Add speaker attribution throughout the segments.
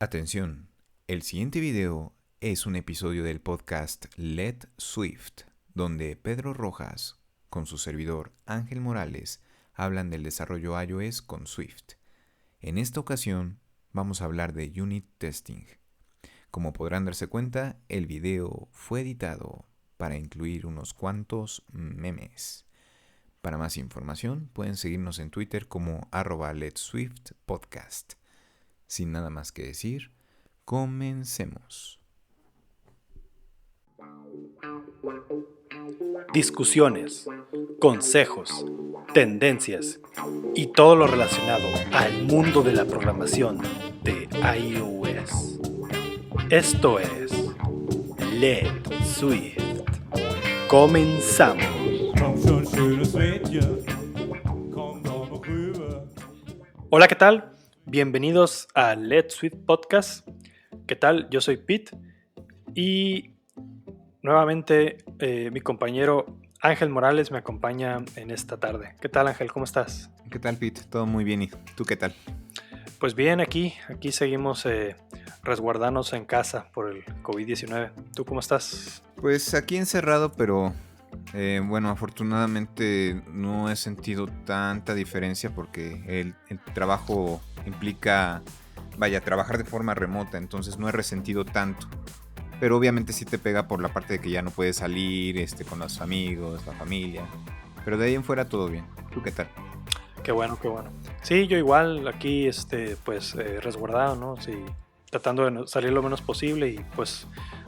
Speaker 1: Atención, el siguiente video es un episodio del podcast Let Swift, donde Pedro Rojas, con su servidor Ángel Morales, hablan del desarrollo iOS con Swift. En esta ocasión vamos a hablar de unit testing. Como podrán darse cuenta, el video fue editado para incluir unos cuantos memes. Para más información pueden seguirnos en Twitter como @LetSwiftPodcast. Sin nada más que decir, comencemos.
Speaker 2: Discusiones, consejos, tendencias y todo lo relacionado al mundo de la programación de iOS. Esto es Let Swift. Comenzamos. Hola, ¿qué tal? Bienvenidos a Let Swift Podcast. ¿Qué tal? Yo soy Pete y nuevamente mi compañero Ángel Morales me acompaña en esta tarde. ¿Qué tal, Ángel? ¿Cómo estás?
Speaker 1: ¿Qué tal, Pete? Todo muy bien. ¿Y tú qué tal?
Speaker 2: Pues bien, aquí seguimos resguardándonos en casa por el COVID-19. ¿Tú cómo estás?
Speaker 1: Pues aquí encerrado, pero bueno, afortunadamente no he sentido tanta diferencia porque el trabajo implica, trabajar de forma remota, entonces no he resentido tanto. Pero obviamente sí te pega por la parte de que ya no puedes salir con los amigos, la familia. Pero de ahí en fuera todo bien. ¿Tú qué tal?
Speaker 2: Qué bueno, qué bueno. Sí, yo igual aquí, resguardado, ¿no? Sí, tratando de salir lo menos posible y pues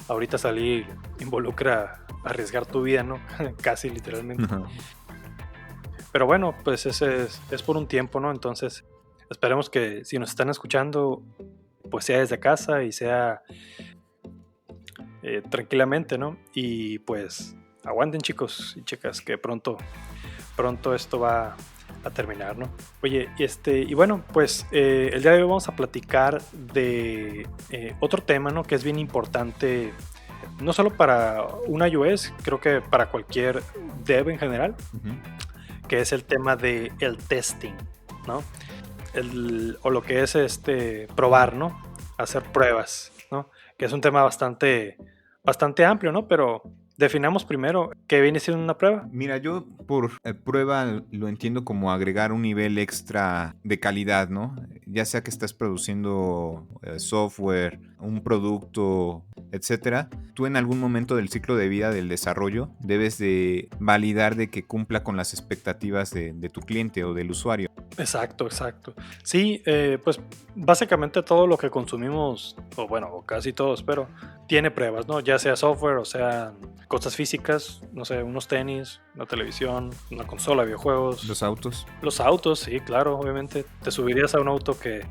Speaker 2: ahorita salir involucra arriesgar tu vida, ¿no? Casi literalmente. Pero bueno, pues ese es por un tiempo, ¿no? Entonces esperemos que si nos están escuchando, pues sea desde casa y sea tranquilamente, ¿no? Y pues aguanten, chicos y chicas, que pronto esto va a terminar, ¿no? Oye, y bueno, pues el día de hoy vamos a platicar de otro tema, ¿no? Que es bien importante, no solo para un iOS, creo que para cualquier dev en general, que es el tema de el testing, ¿no? O lo que es probar, ¿no? Hacer pruebas, ¿no? Que es un tema bastante amplio, ¿no? Pero definamos primero qué viene siendo una prueba.
Speaker 1: Mira, yo por prueba lo entiendo como agregar un nivel extra de calidad, ¿no? Ya sea que estás produciendo software, un producto, etcétera. Tú en algún momento del ciclo de vida del desarrollo debes de validar de que cumpla con las expectativas de tu cliente o del usuario.
Speaker 2: Exacto. Sí, pues básicamente todo lo que consumimos, o casi todo, espero, tiene pruebas, ¿no? Ya sea software o sea cosas físicas, no sé, unos tenis, una televisión, una consola, videojuegos.
Speaker 1: Los autos.
Speaker 2: Los autos, sí, claro, obviamente. ¿Te subirías a un auto que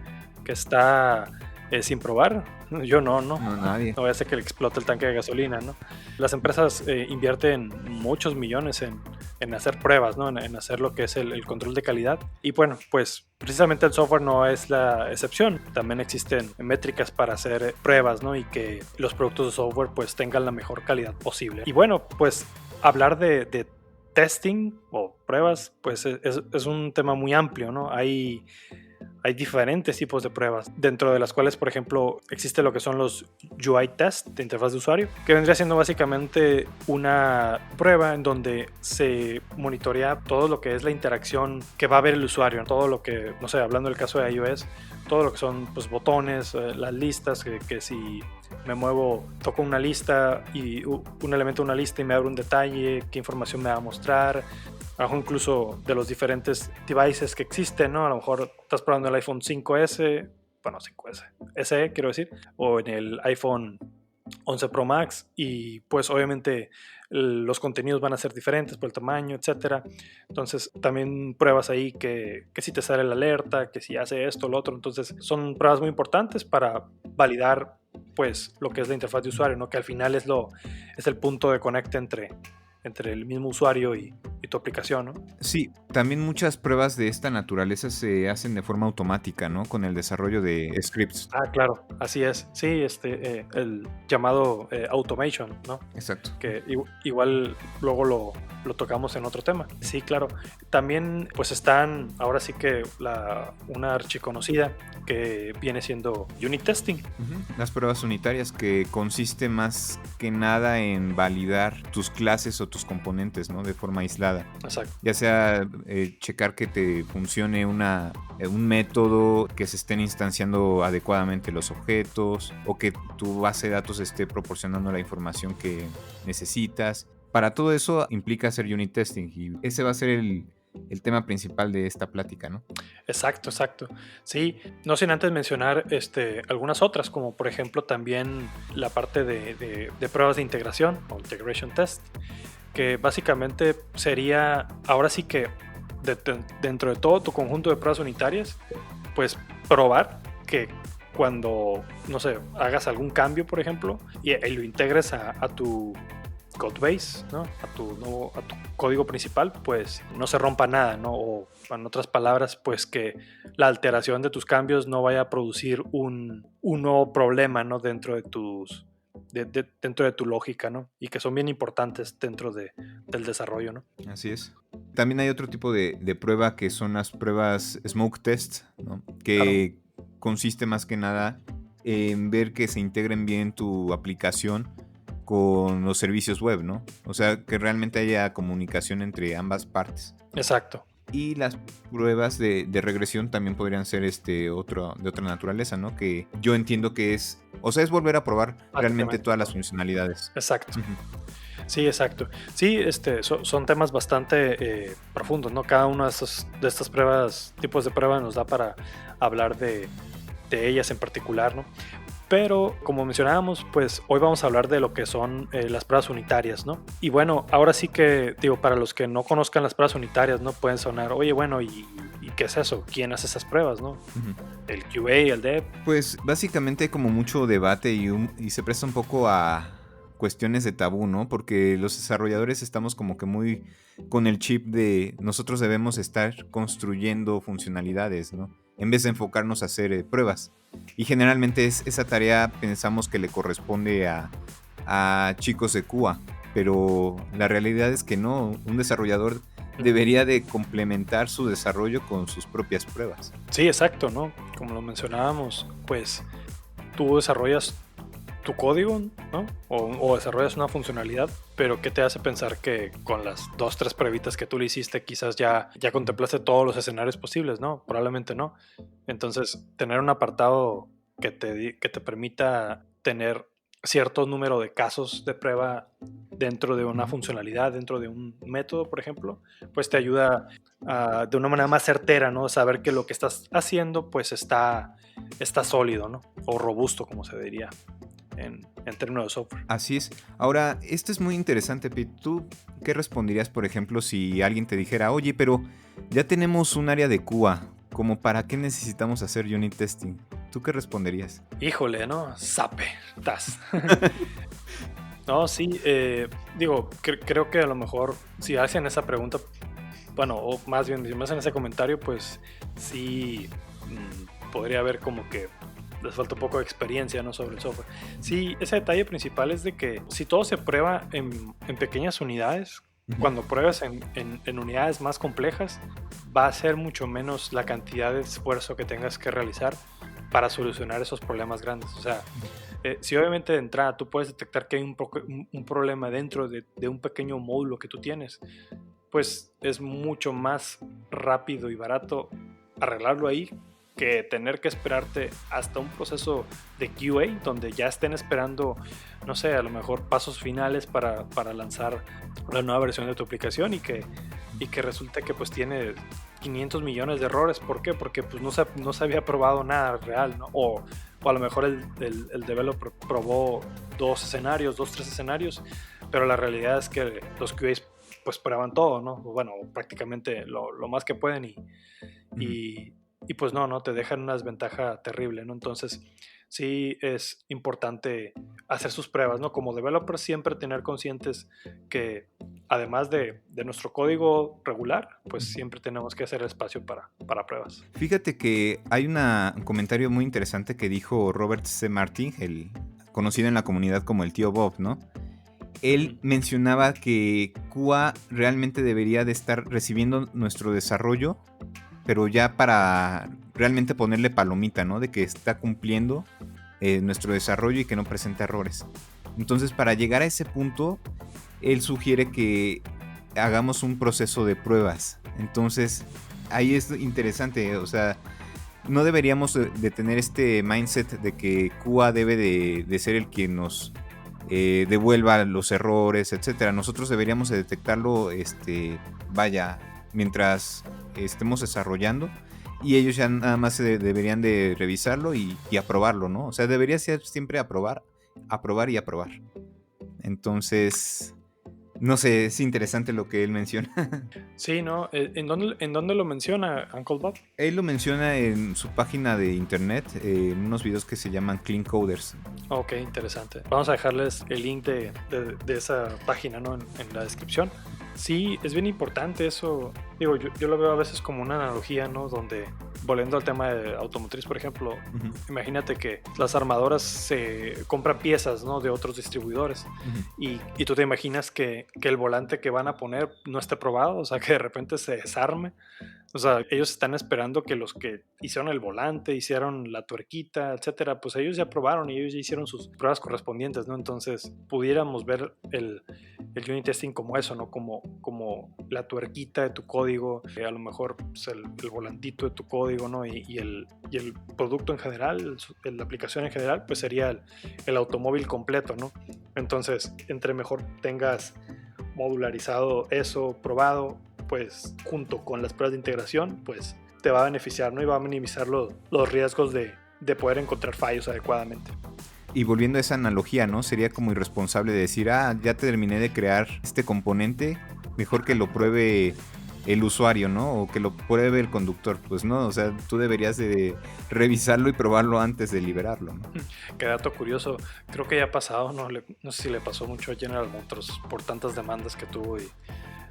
Speaker 2: está sin probar? Yo no.
Speaker 1: No, nadie.
Speaker 2: No voy a hacer que le explote el tanque de gasolina, ¿no? Las empresas invierten muchos millones en hacer pruebas, ¿no? En hacer lo que es el control de calidad. Y bueno, pues precisamente el software no es la excepción. También existen métricas para hacer pruebas, ¿no? Y que los productos de software pues tengan la mejor calidad posible. Y bueno, pues hablar de testing o pruebas, pues es un tema muy amplio, ¿no? Hay diferentes tipos de pruebas, dentro de las cuales, por ejemplo, existe lo que son los UI test de interfaz de usuario, que vendría siendo básicamente una prueba en donde se monitorea todo lo que es la interacción que va a ver el usuario, todo lo que, no sé, hablando del caso de iOS, todo lo que son pues botones, las listas, que si me muevo, toco una lista y un elemento de una lista y me abre un detalle, qué información me va a mostrar, incluso de los diferentes devices que existen, ¿no? A lo mejor estás probando el iPhone 5S, bueno, 5S, SE quiero decir, o en el iPhone 11 Pro Max y pues obviamente los contenidos van a ser diferentes por el tamaño, etcétera. Entonces también pruebas ahí que si te sale la alerta, que si hace esto, lo otro. Entonces son pruebas muy importantes para validar pues lo que es la interfaz de usuario, ¿no? Que al final es el punto de conecte entre el mismo usuario y y tu aplicación, ¿no?
Speaker 1: Sí, también muchas pruebas de esta naturaleza se hacen de forma automática, ¿no? Con el desarrollo de scripts.
Speaker 2: Ah, claro, así es. Sí, el llamado automation, ¿no?
Speaker 1: Exacto.
Speaker 2: Que igual luego lo tocamos en otro tema. Sí, claro. También pues están, ahora sí que una archiconocida que viene siendo unit testing.
Speaker 1: Las pruebas unitarias, que consiste más que nada en validar tus clases o tus componentes, ¿no? De forma aislada.
Speaker 2: Exacto.
Speaker 1: Ya sea checar que te funcione un método, que se estén instanciando adecuadamente los objetos, o que tu base de datos esté proporcionando la información que necesitas. Para todo eso implica hacer unit testing, y ese va a ser el tema principal de esta plática, ¿no?
Speaker 2: Exacto. Sí, no sin antes mencionar algunas otras, como por ejemplo también la parte de pruebas de integración o integration test, que básicamente sería, ahora sí que dentro de todo tu conjunto de pruebas unitarias, pues probar que cuando, no sé, hagas algún cambio, por ejemplo, y lo integres a tu codebase, ¿no? A tu código principal, pues no se rompa nada, ¿no? O en otras palabras, pues que la alteración de tus cambios no vaya a producir un nuevo problema, ¿no? Dentro de dentro de tu lógica, ¿no? Y que son bien importantes dentro del desarrollo, ¿no?
Speaker 1: Así es. También hay otro tipo de prueba, que son las pruebas smoke test, ¿no? Que consiste más que nada en ver que se integren bien tu aplicación con los servicios web, ¿no? O sea, que realmente haya comunicación entre ambas partes.
Speaker 2: Exacto.
Speaker 1: Y las pruebas de regresión también podrían ser de otra naturaleza, ¿no? Que yo entiendo que es volver a probar realmente todas las funcionalidades.
Speaker 2: Exacto. Sí, exacto. Sí, son temas bastante profundos, ¿no? Cada una de estas pruebas, tipos de pruebas, nos da para hablar de ellas en particular, ¿no? Pero como mencionábamos, pues hoy vamos a hablar de lo que son las pruebas unitarias, ¿no? Y bueno, ahora sí que, digo, para los que no conozcan las pruebas unitarias, ¿no? Pueden sonar, oye, bueno, ¿y qué es eso? ¿Quién hace esas pruebas, no? ¿El QA, el dev?
Speaker 1: Pues básicamente hay como mucho debate y se presta un poco a cuestiones de tabú, ¿no? Porque los desarrolladores estamos como que muy con el chip de nosotros debemos estar construyendo funcionalidades, ¿no? En vez de enfocarnos a hacer pruebas. Y generalmente esa tarea pensamos que le corresponde a chicos de QA, pero la realidad es que no. Un desarrollador debería de complementar su desarrollo con sus propias pruebas.
Speaker 2: Sí, exacto, ¿no? Como lo mencionábamos, pues tú desarrollas tu código, ¿no? O desarrollas una funcionalidad, pero ¿qué te hace pensar que con las 2-3 pruebitas que tú le hiciste quizás ya contemplaste todos los escenarios posibles? No, probablemente no. Entonces, tener un apartado que te permita tener cierto número de casos de prueba dentro de una funcionalidad, dentro de un método, por ejemplo, pues te ayuda de una manera más certera, ¿no? Saber que lo que estás haciendo pues está sólido, ¿no? O robusto, como se diría en términos de software.
Speaker 1: Así es. Ahora, esto es muy interesante, Pete. ¿Tú qué responderías, por ejemplo, si alguien te dijera, oye, pero ya tenemos un área de QA, ¿como para qué necesitamos hacer unit testing? ¿Tú qué responderías?
Speaker 2: Híjole, ¿no? Sape, tas. No, sí, digo, creo que a lo mejor si hacen esa pregunta, bueno, o más bien si me hacen ese comentario, pues sí podría haber como que les falta un poco de experiencia, ¿no? Sobre el software. Sí, ese detalle principal es de que si todo se prueba en pequeñas unidades, cuando pruebas en unidades más complejas, va a ser mucho menos la cantidad de esfuerzo que tengas que realizar para solucionar esos problemas grandes. O sea, si obviamente de entrada tú puedes detectar que hay un problema dentro de un pequeño módulo que tú tienes, pues es mucho más rápido y barato arreglarlo ahí que tener que esperarte hasta un proceso de QA donde ya estén esperando, no sé, a lo mejor pasos finales para lanzar la nueva versión de tu aplicación y que resulte que pues tiene 500 millones de errores. ¿Por qué? Porque pues no se había probado nada real, ¿no? O a lo mejor el developer probó 3 escenarios, pero la realidad es que los QAs pues prueban todo, ¿no? Bueno, prácticamente lo más que pueden y y pues no, te dejan una desventaja terrible, ¿no? Entonces sí es importante hacer sus pruebas, ¿no? Como developers siempre tener conscientes que además de nuestro código regular, pues siempre tenemos que hacer espacio para pruebas.
Speaker 1: Fíjate que hay un comentario muy interesante que dijo Robert C. Martin, el conocido en la comunidad como el tío Bob, ¿no? Él mencionaba que QA realmente debería de estar recibiendo nuestro desarrollo, pero ya para realmente ponerle palomita, ¿no? De que está cumpliendo nuestro desarrollo y que no presenta errores. Entonces, para llegar a ese punto, él sugiere que hagamos un proceso de pruebas. Entonces, ahí es interesante, o sea, no deberíamos de tener este mindset de que QA debe de ser el que nos devuelva los errores, etcétera. Nosotros deberíamos de detectarlo, mientras estemos desarrollando, y ellos ya nada más deberían de revisarlo y aprobarlo, ¿no? O sea, debería ser siempre aprobar y aprobar. Entonces, no sé, es interesante lo que él menciona.
Speaker 2: Sí, ¿no? ¿En dónde lo menciona Uncle Bob?
Speaker 1: Él lo menciona en su página de internet, en unos videos que se llaman Clean Coders.
Speaker 2: Ok, interesante. Vamos a dejarles el link de esa página, ¿no? En la descripción. Sí, es bien importante eso. Digo, yo lo veo a veces como una analogía, ¿no? Donde, volviendo al tema de automotriz, por ejemplo, imagínate que las armadoras se compran piezas, ¿no? De otros distribuidores. Y tú te imaginas que el volante que van a poner no esté probado, o sea, que de repente se desarme. O sea, ellos están esperando que los que hicieron el volante, hicieron la tuerquita, etcétera, pues ellos ya probaron y ellos ya hicieron sus pruebas correspondientes, ¿no? Entonces, pudiéramos ver el unit testing como eso, ¿no? Como la tuerquita de tu código, a lo mejor pues, el volantito de tu código, ¿no? Y el producto en general, la aplicación en general, pues sería el automóvil completo, ¿no? Entonces, entre mejor tengas modularizado eso, probado, pues junto con las pruebas de integración, pues te va a beneficiar, ¿no? Y va a minimizar los riesgos de poder encontrar fallos adecuadamente.
Speaker 1: Y volviendo a esa analogía, ¿no? Sería como irresponsable decir, ya terminé de crear este componente, mejor que lo pruebe el usuario, ¿no? O que lo pruebe el conductor. Pues no, o sea, tú deberías de revisarlo y probarlo antes de liberarlo, ¿no?
Speaker 2: Qué dato curioso. Creo que ya ha pasado, no sé si le pasó mucho a General Motors por tantas demandas que tuvo y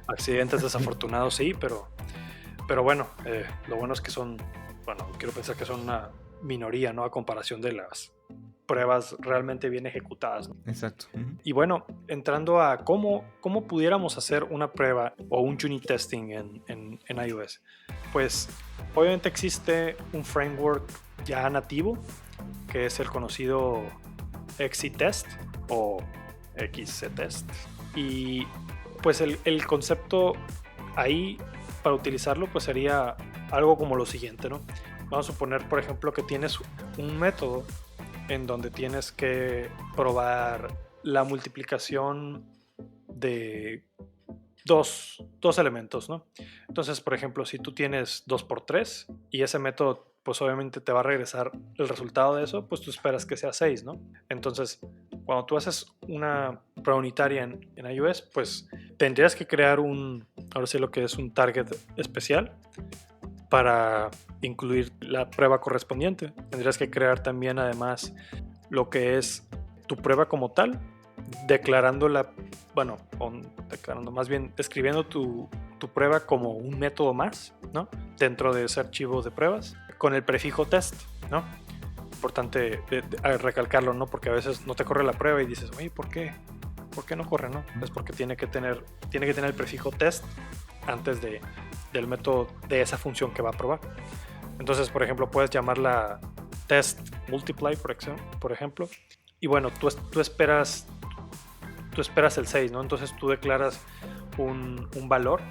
Speaker 2: accidentes desafortunados, sí, pero bueno, lo bueno es que quiero pensar que son una minoría, ¿no? A comparación de las pruebas realmente bien ejecutadas, ¿no?
Speaker 1: Exacto.
Speaker 2: Y bueno, entrando a cómo pudiéramos hacer una prueba o un unit testing en iOS, pues obviamente existe un framework ya nativo que es el conocido XCTest o XCTest, y pues el concepto ahí para utilizarlo pues sería algo como lo siguiente, ¿no? Vamos a suponer, por ejemplo, que tienes un método en donde tienes que probar la multiplicación de dos elementos, ¿no? Entonces, por ejemplo, si tú tienes 2 por 3 y ese método pues obviamente te va a regresar el resultado de eso, pues tú esperas que sea 6, ¿no? Entonces, cuando tú haces una prueba unitaria en iOS, pues tendrías que crear ahora sí lo que es un target especial para incluir la prueba correspondiente. Tendrías que crear también además lo que es tu prueba como tal, describiendo tu prueba como un método más, ¿no? Dentro de ese archivo de pruebas, con el prefijo test, ¿no? Importante recalcarlo, ¿no? Porque a veces no te corre la prueba y dices, oye, ¿por qué? ¿Por qué no corre, no? Es porque tiene que tener el prefijo test antes del método de esa función que va a probar. Entonces, por ejemplo, puedes llamarla test multiply, por ejemplo, y bueno, tú esperas el 6, ¿no? Entonces tú declaras un valor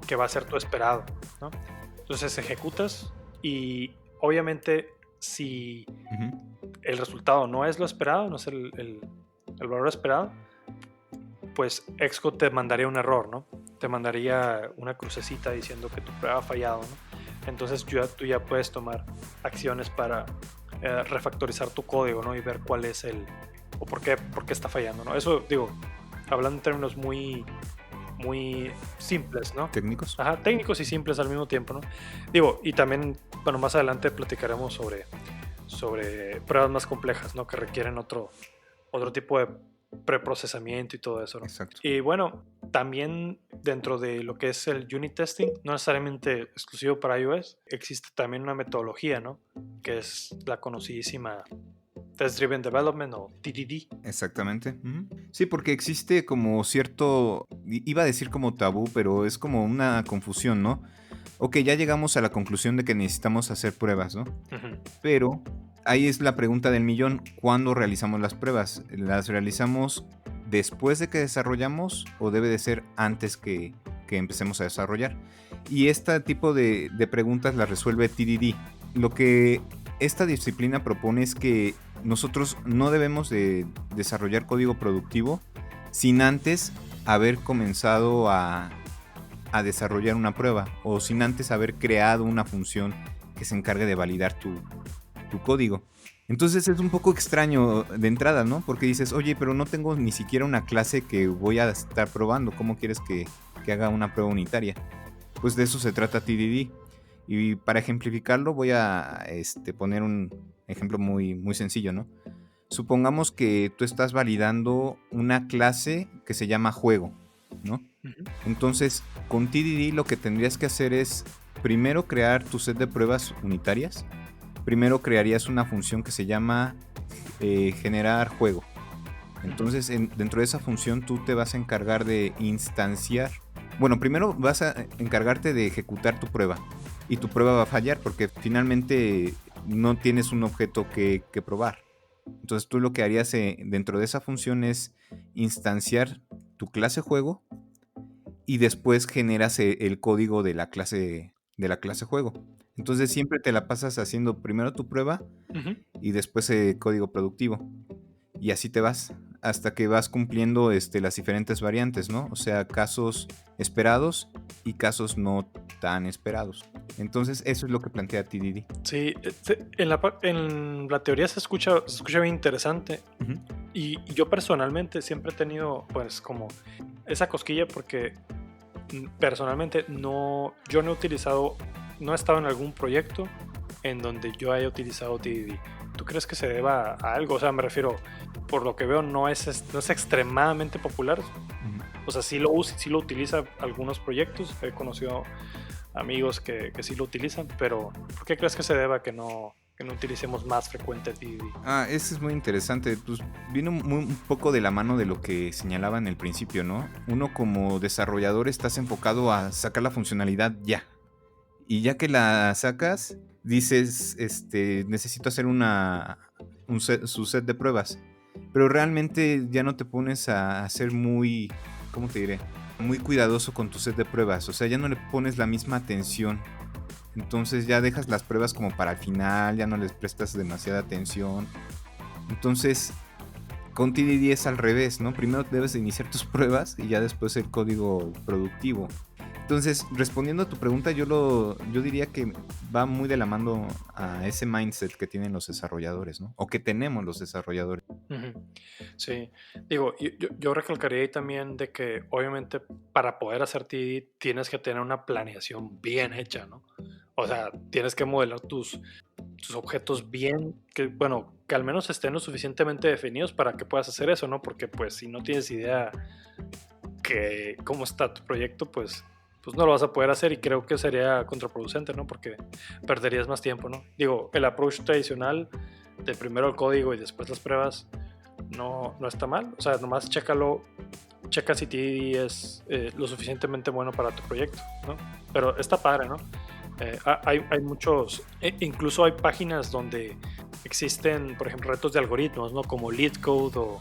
Speaker 2: que va a ser tu esperado, ¿no? Entonces ejecutas y obviamente si el resultado no es lo esperado, no es el valor esperado, pues Xcode te mandaría un error, ¿no? Te mandaría una crucecita diciendo que tu prueba ha fallado, ¿no? Entonces tú ya puedes tomar acciones para refactorizar tu código, ¿no? Y ver cuál es o por qué está fallando, ¿no? Eso, digo, hablando en términos muy simples, ¿no?
Speaker 1: Técnicos.
Speaker 2: Ajá, técnicos y simples al mismo tiempo, ¿no? Digo, y también bueno, más adelante platicaremos sobre pruebas más complejas, ¿no? Que requieren otro tipo de preprocesamiento y todo eso, ¿no?
Speaker 1: Exacto.
Speaker 2: Y bueno, también dentro de lo que es el unit testing, no necesariamente exclusivo para iOS, existe también una metodología, ¿no? Que es la conocidísima Test Driven Development o TDD.
Speaker 1: Exactamente. Ujú. Sí, porque existe como cierto, iba a decir como tabú, pero es como una confusión, ¿no? Ok, ya llegamos a la conclusión de que necesitamos hacer pruebas, ¿no?
Speaker 2: Ujú.
Speaker 1: Pero ahí es la pregunta del millón, ¿cuándo realizamos las pruebas? ¿Las realizamos después de que desarrollamos o debe de ser antes que empecemos a desarrollar? Y este tipo de preguntas las resuelve TDD. Lo que esta disciplina propone es que nosotros no debemos de desarrollar código productivo sin antes haber comenzado a desarrollar una prueba o sin antes haber creado una función que se encargue de validar tu código. Entonces es un poco extraño de entrada, ¿no? Porque dices, oye, pero no tengo ni siquiera una clase que voy a estar probando. ¿Cómo quieres que haga una prueba unitaria? Pues de eso se trata TDD. Y para ejemplificarlo voy a poner un ejemplo muy, muy sencillo, ¿no? Supongamos que tú estás validando una clase que se llama juego, ¿no?
Speaker 2: Ujú.
Speaker 1: Entonces, con TDD lo que tendrías que hacer es primero crear tu set de pruebas unitarias. Primero crearías una función que se llama generar juego. Entonces, dentro de esa función tú te vas a encargar de instanciar. Bueno, primero vas a encargarte de ejecutar tu prueba. Y tu prueba va a fallar porque finalmente no tienes un objeto que probar. Entonces tú lo que harías dentro de esa función es instanciar tu clase juego y después generas el código de la clase juego. Entonces siempre te la pasas haciendo primero tu prueba
Speaker 2: Ujú.
Speaker 1: y después el código productivo. Y así te vas hasta que vas cumpliendo las diferentes variantes, ¿no? O sea, casos esperados y casos no tan esperados. Entonces eso es lo que plantea TDD.
Speaker 2: Sí, en la teoría se escucha bien interesante.
Speaker 1: Ujú.
Speaker 2: Y yo personalmente siempre he tenido pues como esa cosquilla porque personalmente yo no he utilizado, no he estado en algún proyecto en donde yo haya utilizado TDD. ¿Tú crees que se deba a algo? O sea, me refiero, por lo que veo no es extremadamente popular.
Speaker 1: Ujú.
Speaker 2: O sea, sí lo utiliza algunos proyectos. He conocido amigos que sí lo utilizan, pero ¿por qué crees que se deba que no utilicemos más frecuente TDD?
Speaker 1: Eso es muy interesante. Pues viene un poco de la mano de lo que señalaba en el principio, ¿no? Uno como desarrollador estás enfocado a sacar la funcionalidad ya. Y ya que la sacas, dices, necesito hacer su set de pruebas. Pero realmente ya no te pones a ser muy, ¿cómo te diré? Muy cuidadoso con tu set de pruebas. O sea, ya no le pones la misma atención. Entonces ya dejas las pruebas como para el final, ya no les prestas demasiada atención. Entonces, con TDD es al revés, ¿no? Primero debes de iniciar tus pruebas y ya después el código productivo. Entonces, respondiendo a tu pregunta, yo diría que va muy de la mano a ese mindset que tienen los desarrolladores, ¿no? O que tenemos los desarrolladores.
Speaker 2: Ujú. Sí, digo, yo recalcaría ahí también de que obviamente para poder hacer TDD tienes que tener una planeación bien hecha, ¿no? O sea, tienes que modelar tus objetos bien, que bueno, que al menos estén lo suficientemente definidos para que puedas hacer eso, ¿no? Porque pues si no tienes idea que cómo está tu proyecto, pues no lo vas a poder hacer y creo que sería contraproducente, ¿no? Porque perderías más tiempo, ¿no? Digo, el approach tradicional de primero el código y después las pruebas no está mal, o sea, nomás checa si TDD es lo suficientemente bueno para tu proyecto, ¿no? Pero está padre, ¿no? Hay muchos, incluso hay páginas donde existen, por ejemplo, retos de algoritmos, ¿no? Como LeetCode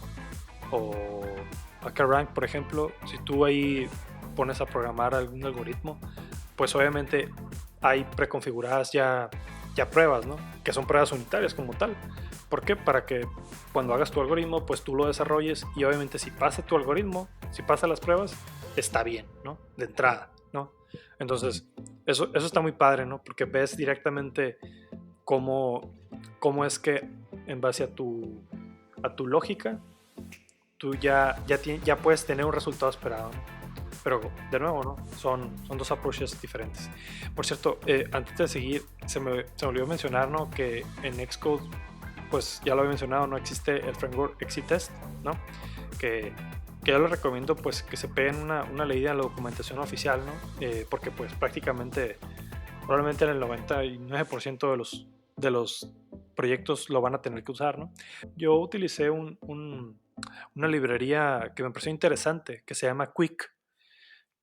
Speaker 2: o HackerRank, por ejemplo. Si tú ahí pones a programar algún algoritmo, pues obviamente hay preconfiguradas ya pruebas, ¿no? Que son pruebas unitarias como tal. ¿Por qué? Para que cuando hagas tu algoritmo, pues tú lo desarrolles y obviamente si pasa tu algoritmo, si pasa las pruebas, está bien, ¿no? De entrada, ¿no? Entonces, eso está muy padre, ¿no? Porque ves directamente cómo es que en base a tu lógica, tú ya puedes tener un resultado esperado, ¿no? pero de nuevo, ¿no? Son dos approaches diferentes. Por cierto, antes de seguir, se me olvidó mencionar, ¿no? Que en Xcode, pues ya lo había mencionado, no existe el framework XCTest, ¿no? Que yo les recomiendo pues que se peguen una leída en la documentación oficial, ¿no? Porque pues prácticamente, probablemente en el 99% de los proyectos lo van a tener que usar, ¿no? Yo utilicé una librería que me pareció interesante, que se llama Quick,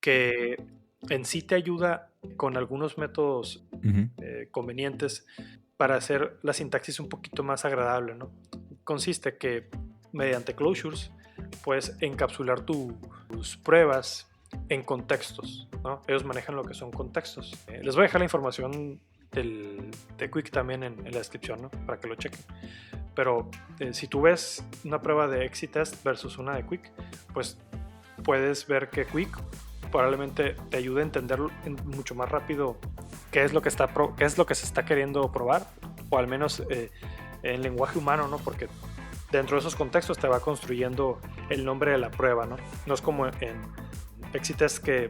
Speaker 2: que en sí te ayuda con algunos métodos convenientes para hacer la sintaxis un poquito más agradable, ¿no? Consiste que mediante closures puedes encapsular tus pruebas en contextos, ¿no? Ellos manejan lo que son contextos. Les voy a dejar la información de Quick también en la descripción, ¿no? Para que lo chequen. Pero si tú ves una prueba de XCTest versus una de Quick, pues puedes ver que Quick probablemente te ayude a entender mucho más rápido qué es lo que se está queriendo probar, o al menos en lenguaje humano, ¿no? Porque dentro de esos contextos te va construyendo el nombre de la prueba, ¿no? No es como en XCTest que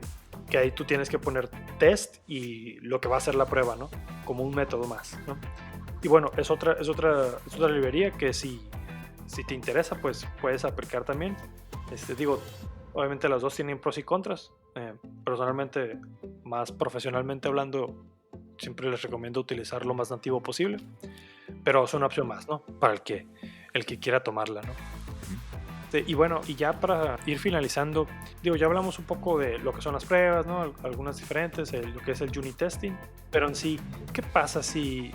Speaker 2: ahí tú tienes que poner test y lo que va a ser la prueba, ¿no? Como un método más, ¿no? Y bueno, es otra librería que si te interesa, pues puedes aplicar también. Digo, obviamente las dos tienen pros y contras. Personalmente, más profesionalmente hablando, siempre les recomiendo utilizar lo más nativo posible, pero es una opción más, ¿no? Para el que quiera tomarla, ¿no? Y bueno, y ya para ir finalizando, digo, ya hablamos un poco de lo que son las pruebas, ¿no? Algunas diferentes, lo que es el unit testing, pero en sí, ¿qué pasa si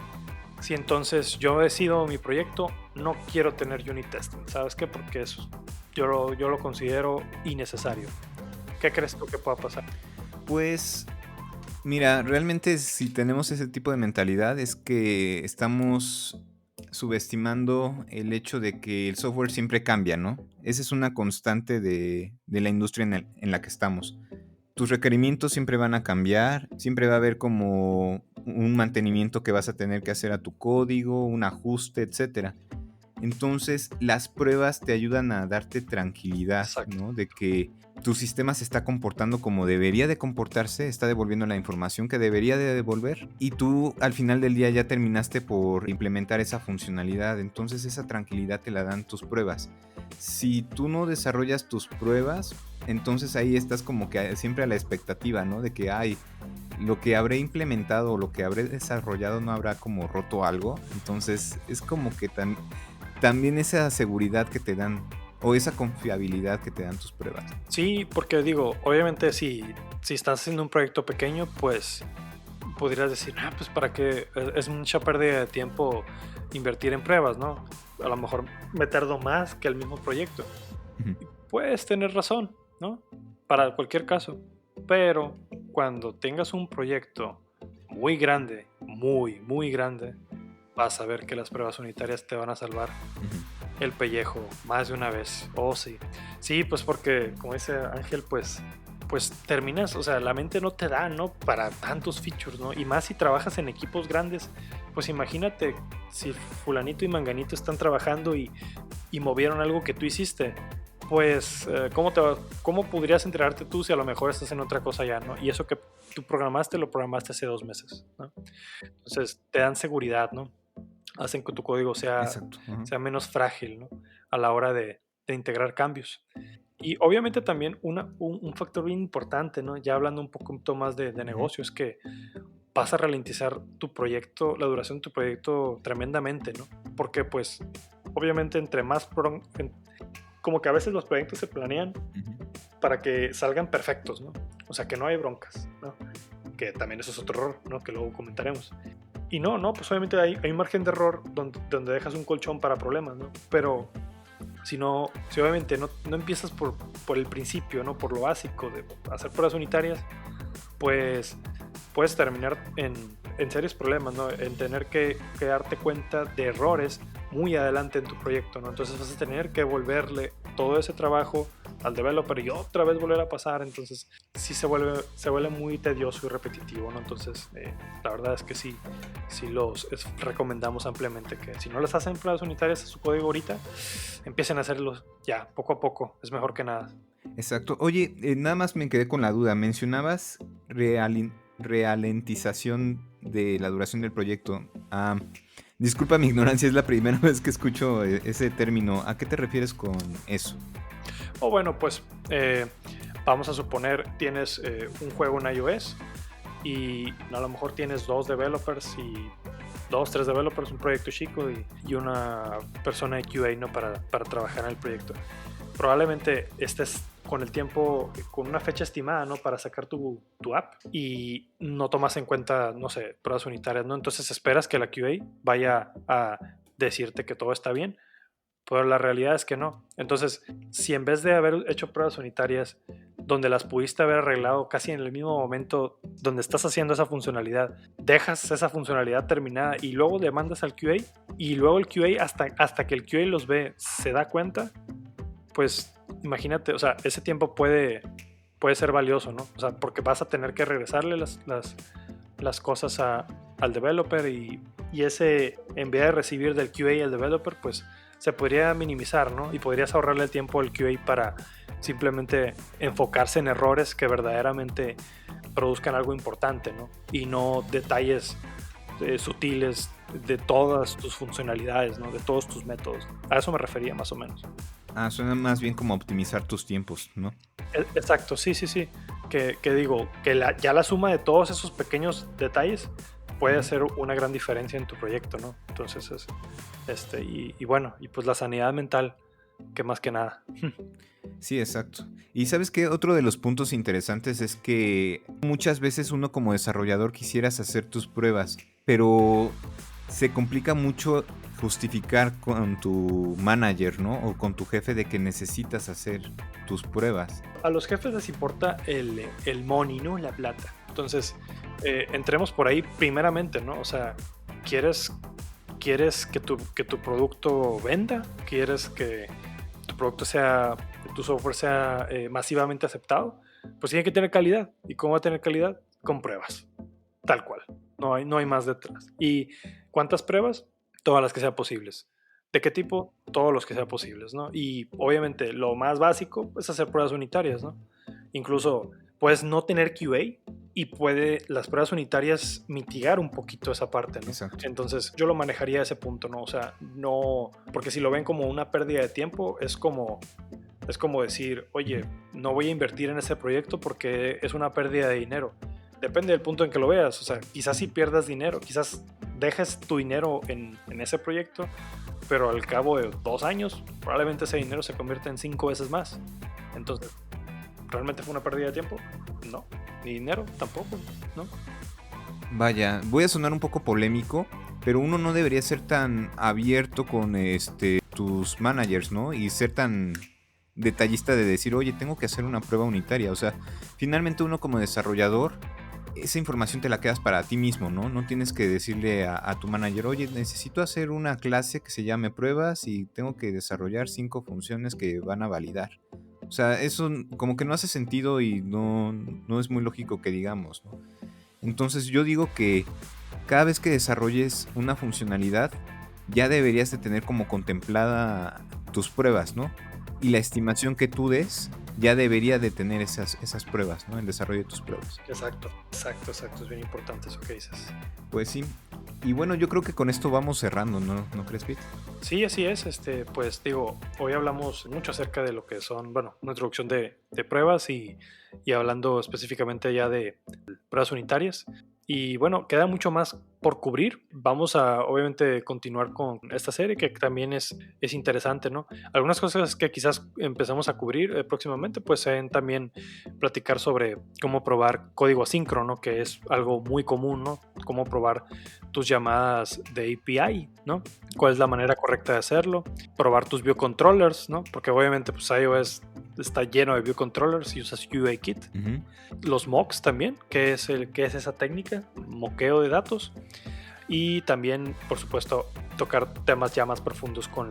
Speaker 2: entonces yo decido mi proyecto, no quiero tener unit testing? ¿Sabes qué? Porque eso yo lo considero innecesario. ¿Qué crees tú que pueda pasar?
Speaker 1: Pues mira, realmente si tenemos ese tipo de mentalidad es que estamos subestimando el hecho de que el software siempre cambia, ¿no? Esa es una constante de la industria en la que estamos. Tus requerimientos siempre van a cambiar, siempre va a haber como un mantenimiento que vas a tener que hacer a tu código, un ajuste, etcétera. Entonces, las pruebas te ayudan a darte tranquilidad, ¿no? De que tu sistema se está comportando como debería de comportarse, está devolviendo la información que debería de devolver, y tú al final del día ya terminaste por implementar esa funcionalidad. Entonces, esa tranquilidad te la dan tus pruebas. Si tú no desarrollas tus pruebas, entonces ahí estás como que siempre a la expectativa, ¿no? De que lo que habré implementado o lo que habré desarrollado no habrá como roto algo. Entonces, es como que también esa seguridad que te dan o esa confiabilidad que te dan tus pruebas.
Speaker 2: Sí, porque digo, obviamente si estás haciendo un proyecto pequeño, pues podrías decir, pues para qué, es mucha pérdida de tiempo invertir en pruebas, ¿no? A lo mejor me tardo más que el mismo proyecto. Puedes tener razón, ¿no? Para cualquier caso. Pero cuando tengas un proyecto muy grande, muy grande, vas a ver que las pruebas unitarias te van a salvar el pellejo más de una vez. Oh, sí. Sí, pues porque, como dice Ángel, pues terminas, o sea, la mente no te da, ¿no? Para tantos features, ¿no? Y más si trabajas en equipos grandes, pues imagínate si fulanito y manganito están trabajando y movieron algo que tú hiciste. Pues, ¿cómo podrías enterarte tú si a lo mejor estás en otra cosa ya, ¿no? Y eso que tú lo programaste hace 2 meses, ¿no? Entonces, te dan seguridad, ¿no? Hacen que tu código sea menos frágil, ¿no? A la hora de integrar cambios. Y obviamente también un factor bien importante, ¿no? Ya hablando un poquito más de negocio, es que vas a ralentizar tu proyecto, la duración de tu proyecto tremendamente, ¿no? Porque pues obviamente entre más como que a veces los proyectos se planean para que salgan perfectos, ¿no? O sea, que no hay broncas, ¿no? Que también eso es otro error, ¿no? Que luego comentaremos. Y no, pues obviamente hay un margen de error donde dejas un colchón para problemas, ¿no? Pero si obviamente no empiezas por el principio, ¿no? Por lo básico de hacer pruebas unitarias, pues puedes terminar en serios problemas, ¿no? En tener que darte cuenta de errores muy adelante en tu proyecto, ¿no? Entonces vas a tener que volverle todo ese trabajo al developer y otra vez volver a pasar. Entonces sí se vuelve muy tedioso y repetitivo, ¿no? Entonces la verdad es que sí recomendamos ampliamente que si no les hacen pruebas unitarias a su código ahorita, empiecen a hacerlos ya, poco a poco, es mejor que nada.
Speaker 1: Exacto. Oye, nada más me quedé con la duda. Mencionabas ralentización de la duración del proyecto. Disculpa mi ignorancia, es la primera vez que escucho ese término. ¿A qué te refieres con eso?
Speaker 2: Bueno, pues vamos a suponer tienes un juego en iOS y a lo mejor tienes 2 developers y 3 developers, un proyecto chico y una persona de QA, ¿no? para trabajar en el proyecto. Probablemente estés con el tiempo, con una fecha estimada, ¿no? Para sacar tu app y no tomas en cuenta, no sé, pruebas unitarias, ¿no? Entonces esperas que la QA vaya a decirte que todo está bien, pero la realidad es que no. Entonces, si en vez de haber hecho pruebas unitarias donde las pudiste haber arreglado casi en el mismo momento donde estás haciendo esa funcionalidad, dejas esa funcionalidad terminada y luego le mandas al QA y luego el QA hasta que el QA los ve se da cuenta, pues imagínate, o sea, ese tiempo puede ser valioso, ¿no? O sea, porque vas a tener que regresarle las cosas al developer y ese, en vez de recibir del QA al developer, pues se podría minimizar, ¿no? Y podrías ahorrarle el tiempo al QA para simplemente enfocarse en errores que verdaderamente produzcan algo importante, ¿no? Y no detalles sutiles de todas tus funcionalidades, ¿no? De todos tus métodos. A eso me refería más o menos.
Speaker 1: Suena más bien como optimizar tus tiempos, ¿no?
Speaker 2: Exacto, sí. Que digo, que ya la suma de todos esos pequeños detalles puede hacer una gran diferencia en tu proyecto, ¿no? Entonces, y bueno, y pues la sanidad mental, que más que nada.
Speaker 1: Sí, exacto. Y ¿sabes qué? Otro de los puntos interesantes es que muchas veces uno como desarrollador quisieras hacer tus pruebas, pero se complica mucho justificar con tu manager, ¿no? O con tu jefe de que necesitas hacer tus pruebas.
Speaker 2: A los jefes les importa el money, ¿no? La plata. Entonces, entremos por ahí primeramente, ¿no? O sea, ¿quieres que tu producto venda? ¿Quieres que tu producto tu software sea masivamente aceptado? Pues tiene que tener calidad. ¿Y cómo va a tener calidad? Con pruebas. Tal cual. No hay más detrás. ¿Y cuántas pruebas? Todas las que sean posibles. ¿De qué tipo? Todos los que sean posibles, ¿no? Y obviamente lo más básico es hacer pruebas unitarias, ¿no? Incluso puedes no tener QA y las pruebas unitarias mitigar un poquito esa parte, ¿no?
Speaker 1: Exacto.
Speaker 2: Entonces yo lo manejaría a ese punto, ¿no? O sea, no, porque si lo ven como una pérdida de tiempo, es como decir, oye, no voy a invertir en ese proyecto porque es una pérdida de dinero. Depende del punto en que lo veas, o sea, quizás si pierdas dinero, quizás dejes tu dinero en ese proyecto, pero al cabo de 2 años, probablemente ese dinero se convierta en 5 veces más. Entonces, ¿realmente fue una pérdida de tiempo? No. Ni dinero tampoco, ¿no?
Speaker 1: Vaya, voy a sonar un poco polémico, pero uno no debería ser tan abierto con tus managers, ¿no? Y ser tan detallista de decir, oye, tengo que hacer una prueba unitaria. O sea, finalmente uno como desarrollador, esa información te la quedas para ti mismo, ¿no? No tienes que decirle a tu manager, oye, necesito hacer una clase que se llame pruebas y tengo que desarrollar 5 funciones que van a validar. O sea, eso como que no hace sentido y no es muy lógico que digamos, ¿no? Entonces yo digo que cada vez que desarrolles una funcionalidad, ya deberías de tener como contemplada tus pruebas, ¿no? Y la estimación que tú des ya debería de tener esas pruebas, ¿no? El desarrollo de tus pruebas.
Speaker 2: Exacto. Es bien importante eso que dices.
Speaker 1: Pues sí. Y bueno, yo creo que con esto vamos cerrando, ¿no crees, Pete?
Speaker 2: Sí, así es. Pues digo, hoy hablamos mucho acerca de lo que son, bueno, una introducción de pruebas y hablando específicamente ya de pruebas unitarias. Y bueno, queda mucho más por cubrir. Vamos a obviamente continuar con esta serie que también es interesante, ¿no? Algunas cosas que quizás empezamos a cubrir próximamente, pues también platicar sobre cómo probar código asíncrono, que es algo muy común, ¿no? Cómo probar tus llamadas de API, ¿no? ¿Cuál es la manera correcta de hacerlo? Probar tus view controllers, ¿no? Porque obviamente pues iOS está lleno de view controllers y usas UIKit.
Speaker 1: Uh-huh.
Speaker 2: Los mocks también, que es esa técnica, moqueo de datos. Y también, por supuesto, tocar temas ya más profundos con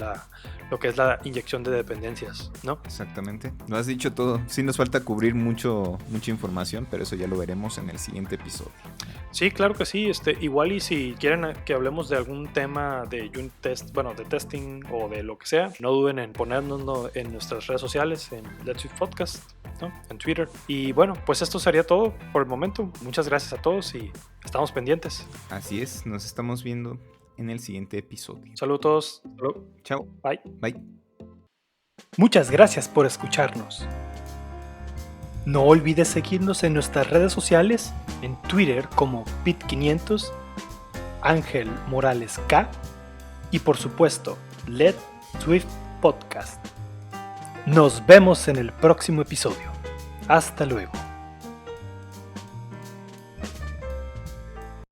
Speaker 2: lo que es la inyección de dependencias, ¿no?
Speaker 1: Exactamente. Lo has dicho todo. Sí nos falta cubrir mucha información, pero eso ya lo veremos en el siguiente episodio.
Speaker 2: Sí, claro que sí. Igual y si quieren que hablemos de algún tema de unit test, bueno, de testing o de lo que sea, no duden en ponernos en nuestras redes sociales, en Let's Swift Podcast, ¿no? En Twitter. Y bueno, pues esto sería todo por el momento. Muchas gracias a todos y estamos pendientes.
Speaker 1: Así es, nos estamos viendo en el siguiente episodio.
Speaker 2: Saludos a todos. Salud.
Speaker 1: Chao.
Speaker 2: Bye.
Speaker 1: Bye.
Speaker 2: Muchas gracias por escucharnos. No olvides seguirnos en nuestras redes sociales, en Twitter como Pit500, Ángel Morales K y por supuesto, Let's Swift Podcast. Nos vemos en el próximo episodio. Hasta luego.